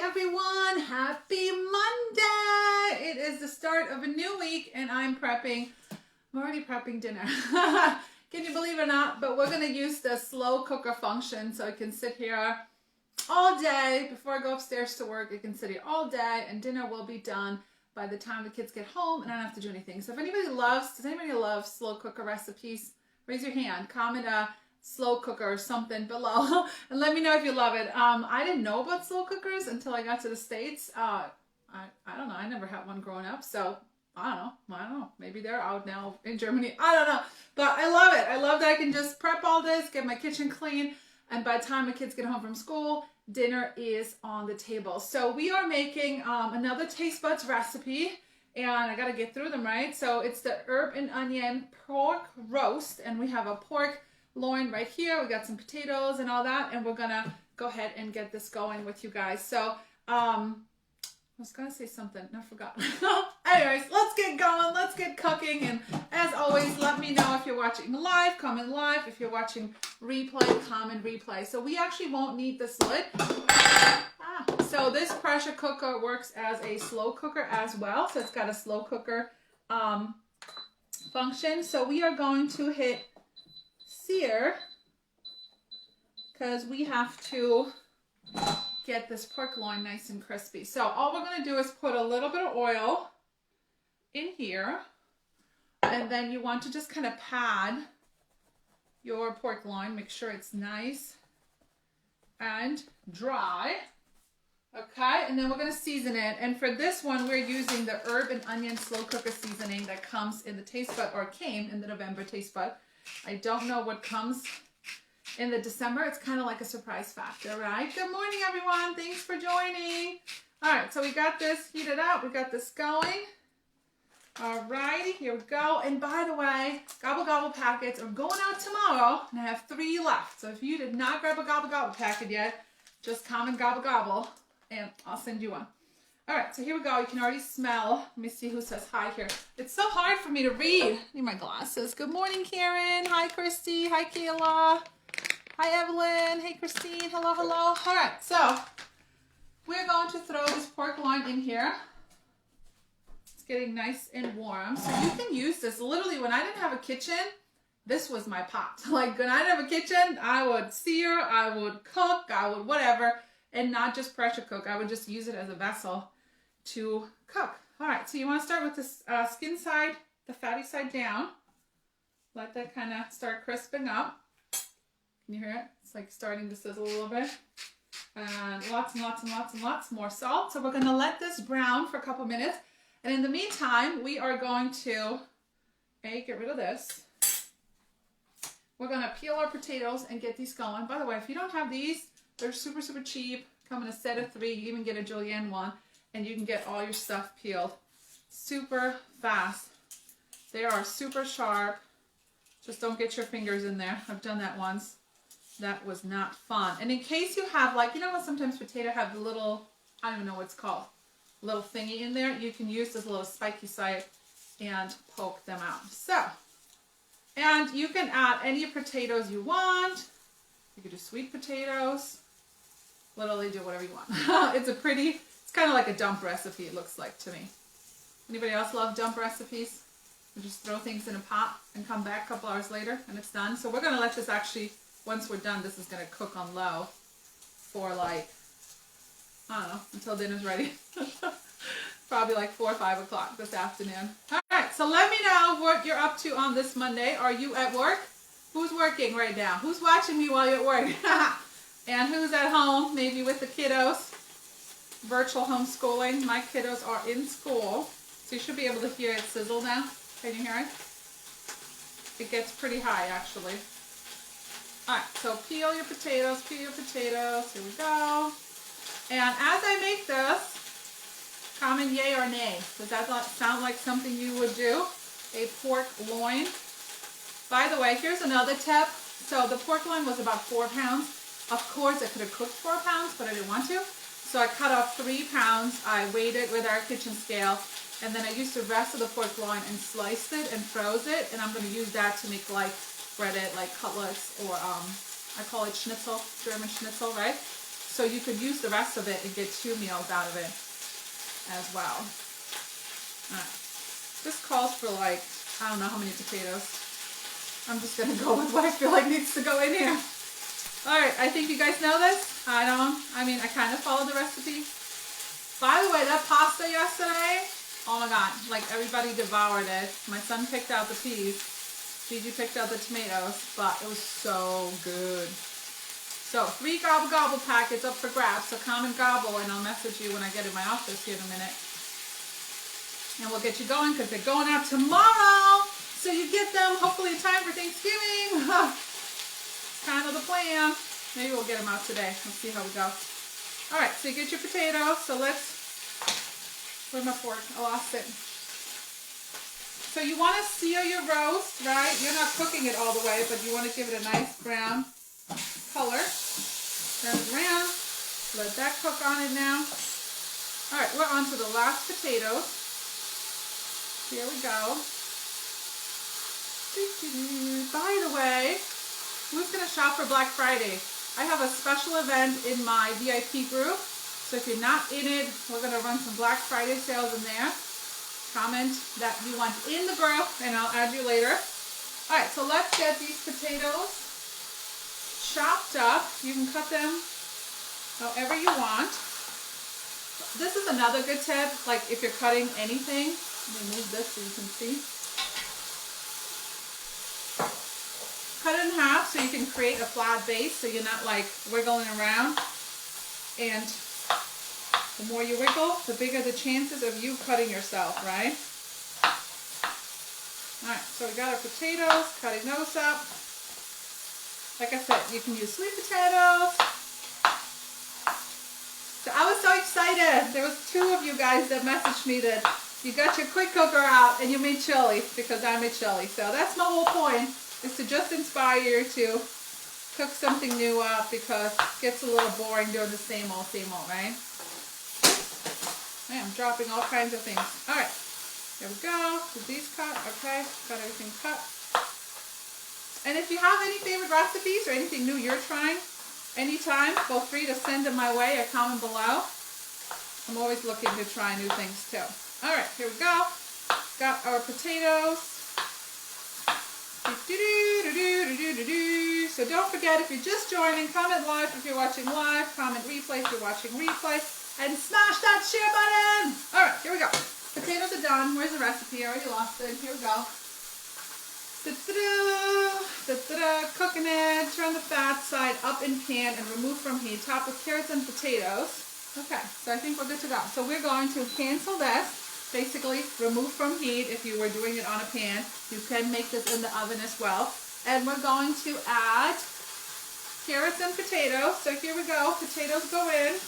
everyone. Happy Monday. It is the start of a new week and I'm already prepping dinner. Can you believe it or not? But we're going to use the slow cooker function so I can sit here all day. Before I go upstairs to work, I can sit here all day and dinner will be done by the time the kids get home and I don't have to do anything. So if does anybody love slow cooker recipes? Raise your hand, comment slow cooker or something below and let me know if you love it. I didn't know about slow cookers until I got to the States. I don't know. I never had one growing up, so I don't know. Maybe they're out now in Germany. I don't know. But I love it. I love that I can just prep all this, get my kitchen clean, and by the time my kids get home from school, dinner is on the table. So we are making another Tastebuds recipe, and I got to get through them, right? So it's the herb and onion pork roast, and we have a pork loin right here. We got some potatoes and all that, and we're gonna go ahead and get this going with you guys. So I was gonna say something, I forgot. Anyways, let's get going, let's get cooking, and as always, let me know if you're watching live, comment live. If you're watching replay, comment replay. So we actually won't need this lid. So this pressure cooker works as a slow cooker as well, so it's got a slow cooker function. So we are going to hit sear because we have to get this pork loin nice and crispy. So all we're going to do is put a little bit of oil in here, and then you want to just kind of pad your pork loin, make sure it's nice and dry. Okay, and then we're going to season it, and for this one we're using the herb and onion slow cooker seasoning that comes in the Tastebud, or came in the November Tastebud. I don't know what comes in the December. It's kind of like a surprise factor, right? Good morning, everyone. Thanks for joining. All right, so we got this heated up. We got this going. All righty, here we go. And by the way, Gobble Gobble packets are going out tomorrow, and I have 3 left. So if you did not grab a Gobble Gobble packet yet, just comment Gobble Gobble, and I'll send you one. All right, so here we go. You can already smell. Let me see who says hi here. It's so hard for me to read. I need my glasses. Good morning, Karen. Hi, Christy. Hi, Kayla. Hi, Evelyn. Hey, Christine. Hello, hello. All right, so we're going to throw this pork loin in here. It's getting nice and warm. So you can use this. Literally, when I didn't have a kitchen, this was my pot. Like, when I didn't have a kitchen, I would sear, I would cook, I would whatever, and not just pressure cook. I would just use it as a vessel to cook. All right, so you want to start with this skin side, the fatty side down. Let that kind of start crisping up. Can you hear it? It's like starting to sizzle a little bit. And lots and lots and lots and lots more salt. So we're going to let this brown for a couple minutes. And in the meantime, we are going to get rid of this. We're going to peel our potatoes and get these going. By the way, if you don't have these, they're super, super cheap. Come in a set of 3. You even get a julienne one. And you can get all your stuff peeled super fast. They are super sharp. Just don't get your fingers in there. I've done that once. That was not fun. And in case you have, like, you know what, sometimes potato have the little, I don't even know what it's called, little thingy in there. You can use this little spiky side and poke them out. So, and you can add any potatoes you want. You could do sweet potatoes. Literally do whatever you want. It's kind of like a dump recipe, it looks like to me. Anybody else love dump recipes? You just throw things in a pot and come back a couple hours later and it's done. So we're going to let this actually, once we're done, this is going to cook on low for like, I don't know, until dinner's ready. Probably like 4 or 5 o'clock this afternoon. All right, so let me know what you're up to on this Monday. Are you at work? Who's working right now? Who's watching me while you're at work? And who's at home, maybe with the kiddos? Virtual homeschooling. My kiddos are in school, so you should be able to hear it sizzle now. Can you hear it? It gets pretty high, actually. All right, so peel your potatoes, Here we go. And as I make this, comment yay or nay. Does that sound like something you would do? A pork loin. By the way, here's another tip. So the pork loin was about 4 pounds. Of course, I could have cooked 4 pounds, but I didn't want to. So I cut off 3 pounds. I weighed it with our kitchen scale. And then I used the rest of the pork loin and sliced it and froze it. And I'm going to use that to make breaded like cutlets, or I call it schnitzel, German schnitzel, right? So you could use the rest of it and get 2 meals out of it as well. All right. This calls for like, I don't know how many potatoes. I'm just going to go with what I feel like needs to go in here. All right, I think you guys know this. I kind of followed the recipe. By the way, that pasta yesterday, oh my God, like everybody devoured it. My son picked out the peas. Gigi picked out the tomatoes, but it was so good. So 3 gobble gobble packets up for grabs. So come and gobble, and I'll message you when I get in my office here in a minute. And we'll get you going because they're going out tomorrow. So you get them hopefully in time for Thanksgiving. Kind of the plan. Maybe we'll get them out today. Let's see how we go. All right, so you get your potatoes. So where's my fork? I lost it. So you want to sear your roast, right? You're not cooking it all the way, but you want to give it a nice brown color. Turn it around. Let that cook on it now. All right, we're on to the last potatoes. Here we go. By the way, who's going to shop for Black Friday? I have a special event in my VIP group. So if you're not in it, we're going to run some Black Friday sales in there. Comment that you want in the group and I'll add you later. All right, so let's get these potatoes chopped up. You can cut them however you want. This is another good tip, like if you're cutting anything. Let me move this so you can see. Cut it in half so you can create a flat base so you're not like wiggling around. And the more you wiggle, the bigger the chances of you cutting yourself, right? All right, so we got our potatoes, cutting those up. Like I said, you can use sweet potatoes. So I was so excited. There was 2 of you guys that messaged me that you got your quick cooker out and you made chili because I made chili. So that's my whole point, is to just inspire you to cook something new up because it gets a little boring doing the same old, right? I'm dropping all kinds of things. All right, here we go. With these cut, okay, got everything cut. And if you have any favorite recipes or anything new you're trying, anytime, feel free to send them my way or comment below. I'm always looking to try new things too. All right, here we go. Got our potatoes. So don't forget, if you're just joining, comment live if you're watching live, comment replay if you're watching replay, and smash that share button. All right, here we go. Potatoes are done. Where's the recipe? I already lost it. Here we go. Cooking it. Turn the fat side up in pan and remove from heat. Top with carrots and potatoes. Okay, so I think we're good to go. So we're going to cancel this. Basically, remove from heat if you were doing it on a pan. You can make this in the oven as well. And we're going to add carrots and potatoes. So here we go. Potatoes go in.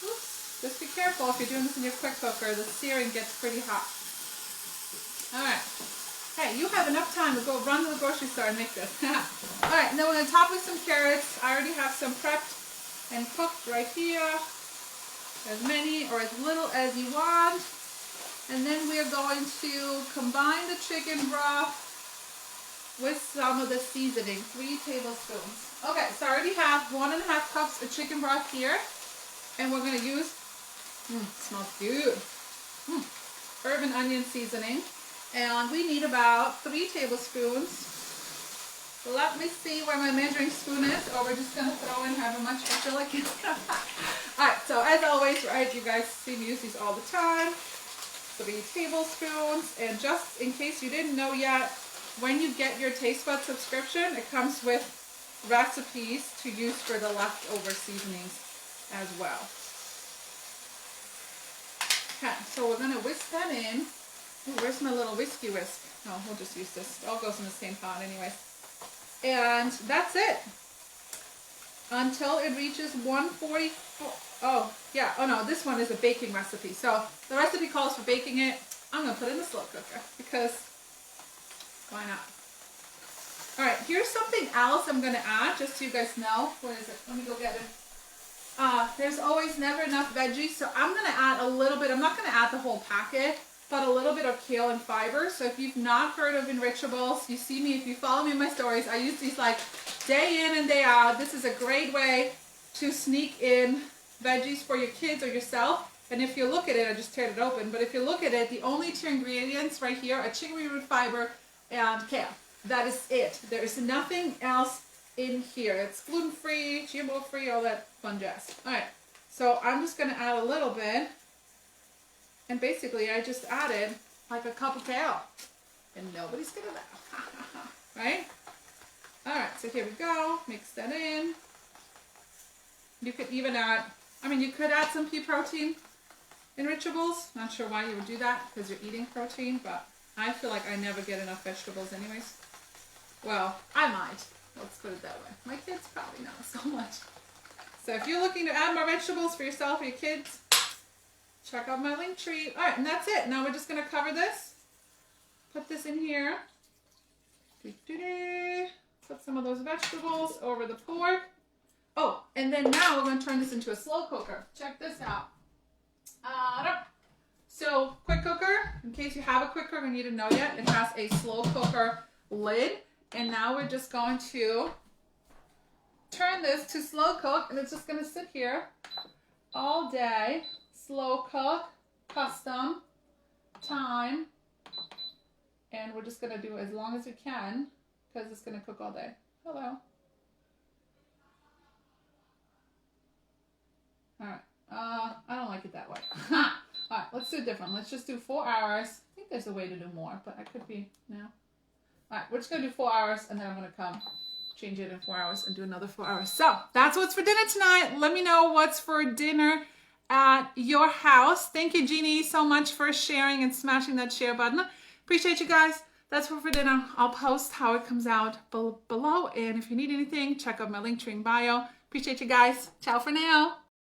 Oops. Just be careful if you're doing this in your quick cooker. The searing gets pretty hot. All right. Hey, you have enough time to go run to the grocery store and make this. All right, and then we're going to top with some carrots. I already have some prepped and cooked right here. As many or as little as you want. And then we are going to combine the chicken broth with some of the seasoning, 3 tablespoons. Okay, so I already have 1.5 cups of chicken broth here. And we're going to use, smells good, herb and onion seasoning. And we need about 3 tablespoons. Let me see where my measuring spoon is, or we're just going to throw in however much I feel like it. Alright, so as always, right, you guys see me use these all the time. 3 tablespoons. And just in case you didn't know yet, when you get your Tastebuds subscription, it comes with recipes to use for the leftover seasonings as well. Okay, so we're going to whisk that in. Ooh, where's my little whiskey whisk? No, we'll just use this. It all goes in the same pot anyway. And that's it. Until it reaches 144. Oh, yeah. Oh, no. This one is a baking recipe. So the recipe calls for baking it. I'm going to put it in the slow cooker because why not? All right. Here's something else I'm going to add just so you guys know. What is it? Let me go get it. There's always never enough veggies. So I'm going to add a little bit. I'm not going to add the whole packet, but a little bit of kale and fiber. So if you've not heard of Enrichables, you see me, if you follow me in my stories, I use these like day in and day out. This is a great way to sneak in veggies for your kids or yourself. And if you look at it, I just teared it open, but if you look at it, the only two ingredients right here are chicory root fiber and kale. That is it. There is nothing else in here. It's gluten-free, GMO-free, all that fun jazz. All right, so I'm just gonna add a little bit, and basically I just added like a cup of kale, and nobody's gonna know, right? All right, so here we go. Mix that in. You could even add, I mean, you could add some pea protein in Richables. Not sure why you would do that because you're eating protein, but I feel like I never get enough vegetables anyways. Well, I might. Let's put it that way. My kids probably not so much. So if you're looking to add more vegetables for yourself or your kids, check out my link tree. All right, and that's it. Now we're just going to cover this. Put this in here. Put some of those vegetables over the pork. Oh, and then now we're going to turn this into a slow cooker. Check this out. So, quick cooker, in case you have a quick cooker and you didn't know yet, it has a slow cooker lid. And now we're just going to turn this to slow cook, and it's just going to sit here all day. Slow cook, custom, time. And we're just going to do as long as we can because it's going to cook all day. Hello. All right. I don't like it that way. All right, let's do it different. Let's just do 4 hours. I think there's a way to do more, but I could be now. All right, we're just going to do 4 hours, and then I'm going to come change it in 4 hours and do another 4 hours. So that's what's for dinner tonight. Let me know what's for dinner at your house. Thank you, Jeannie, so much for sharing and smashing that share button. Appreciate you guys. That's what for dinner. I'll post how it comes out below. And if you need anything, check out my link tree in bio. Appreciate you guys. Ciao for now.